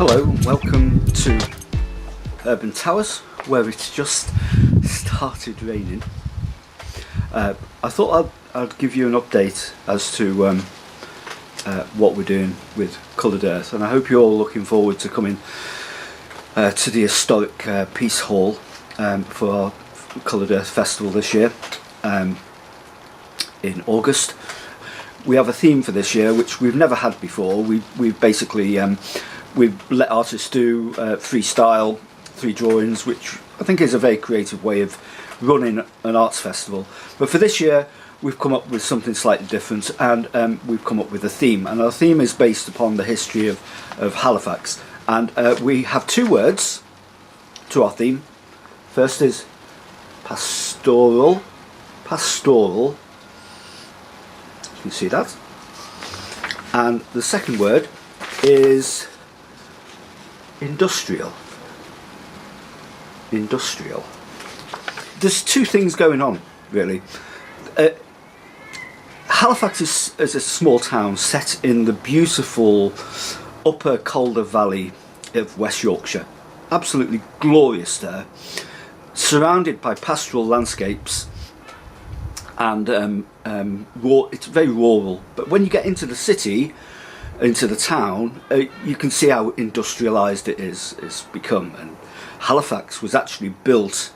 Hello and welcome to Urban Towers, where it's just started raining. I thought I'd give you an update as to what we're doing with Coloured Earth, and I hope you're all looking forward to coming to the historic Peace Hall for our Coloured Earth Festival this year in August. We have a theme for this year which we've never had before. We've basically we've let artists do freestyle, 3 drawings, which I think is a very creative way of running an arts festival. But for this year we've come up with something slightly different, and we've come up with a theme, and our theme is based upon the history of Halifax, and we have 2 words to our theme. First is pastoral. You can see that. And the second word is industrial. There's 2 things going on, really. Halifax is a small town set in the beautiful upper Calder Valley of West Yorkshire. Absolutely glorious there, surrounded by pastoral landscapes, and it's very rural. But when you get into the city, into the town, you can see how industrialised it's become. And Halifax was actually built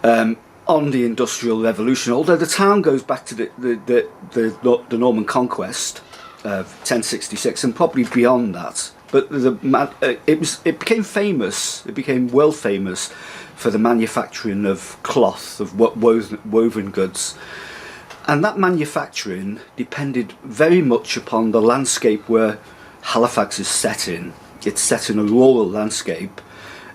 on the Industrial Revolution, although the town goes back to the Norman Conquest of 1066 and probably beyond that. But it became famous. It became world famous for the manufacturing of cloth, of woven goods, and that manufacturing depended very much upon the landscape where Halifax is set in. It's set in a rural landscape.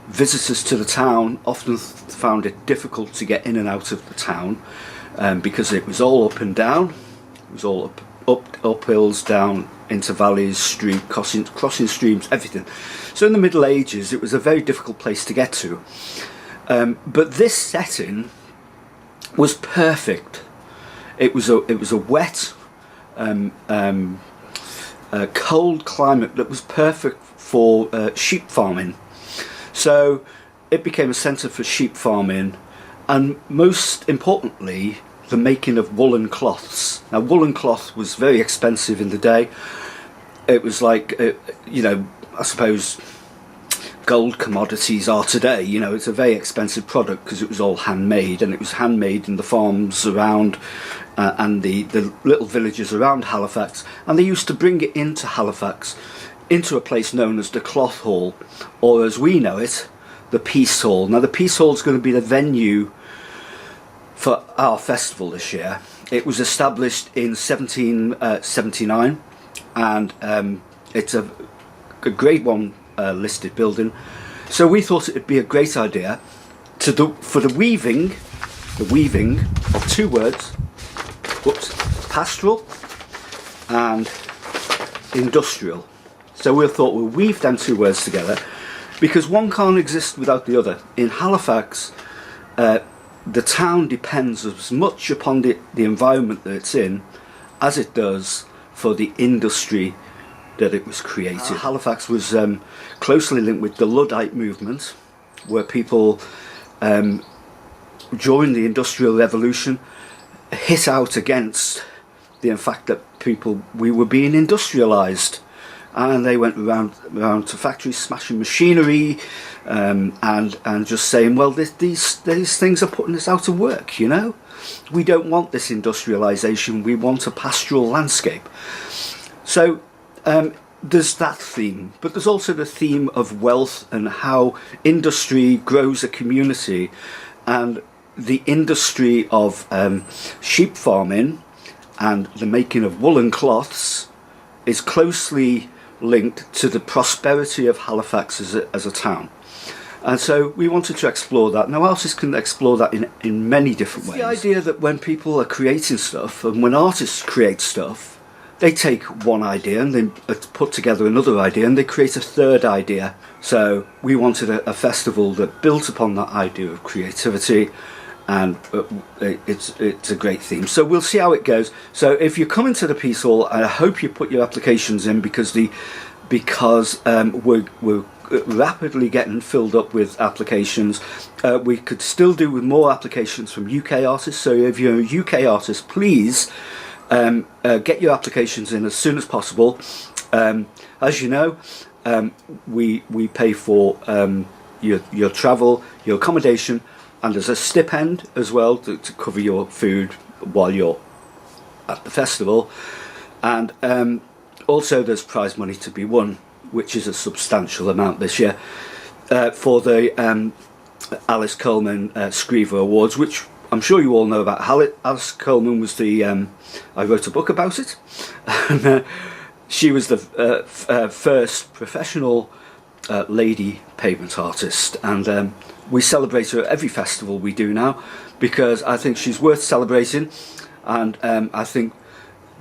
Visitors to the town often found it difficult to get in and out of the town because it was all up and down. It was all up hills, down into valleys, crossing streams, everything. So in the Middle Ages it was a very difficult place to get to. But this setting was perfect. It was a wet, cold climate that was perfect for sheep farming. So it became a centre for sheep farming, and most importantly, the making of woolen cloths. Now, woolen cloth was very expensive in the day. It was like, I suppose gold commodities are today. It's a very expensive product because it was all handmade, and it was handmade in the farms around and the little villages around Halifax, and they used to bring it into Halifax, into a place known as the Cloth Hall, or as we know it, the Peace Hall. Now, the Peace Hall is going to be the venue for our festival this year. It was established in 1779, and it's a Grade 1 listed building. So we thought it would be a great idea for the weaving of 2 words, pastoral and industrial. So we thought we'll weave them 2 words together, because one can't exist without the other. In Halifax, the town depends as much upon the environment that it's in as it does for the industry that it was created. Halifax was closely linked with the Luddite movement, where people during the Industrial Revolution hit out against the fact that we were being industrialised, and they went around to factories smashing machinery and just saying, well, these things are putting us out of work. We don't want this industrialisation, we want a pastoral landscape. So there's that theme, but there's also the theme of wealth and how industry grows a community, and the industry of sheep farming and the making of woolen cloths is closely linked to the prosperity of Halifax as a town. And so we wanted to explore that. Now, artists can explore that in many different ways. The idea that when people are creating stuff, and when artists create stuff, they take one idea and they put together another idea and they create a third idea. So we wanted a festival that built upon that idea of creativity, and it's a great theme. So we'll see how it goes. So if you're coming to the Peace Hall, I hope you put your applications in, because the because we're rapidly getting filled up with applications. We could still do with more applications from UK artists, so if you're a UK artist, please get your applications in as soon as possible. As you know, we pay for your travel, your accommodation, and there's a stipend as well to cover your food while you're at the festival, and also there's prize money to be won, which is a substantial amount this year for the Alice Coleman Screever Awards, which I'm sure you all know about. Alice Coleman was the I wrote a book about it, and she was the first professional lady pavement artist, and we celebrate her at every festival we do now, because I think she's worth celebrating, and I think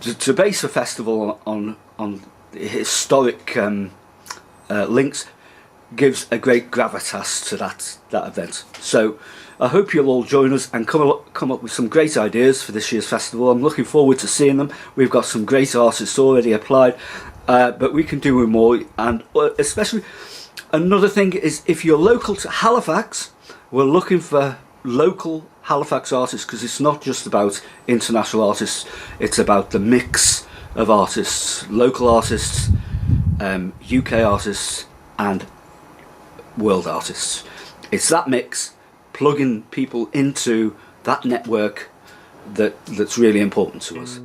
to base a festival on historic links gives a great gravitas to that event. So I hope you'll all join us and come up with some great ideas for this year's festival. I'm looking forward to seeing them. We've got some great artists already applied, but we can do more. And especially another thing is, if you're local to Halifax, we're looking for local Halifax artists, because it's not just about international artists, it's about the mix of artists, local artists, UK artists and world artists. It's that mix, plugging people into that network that's really important to us.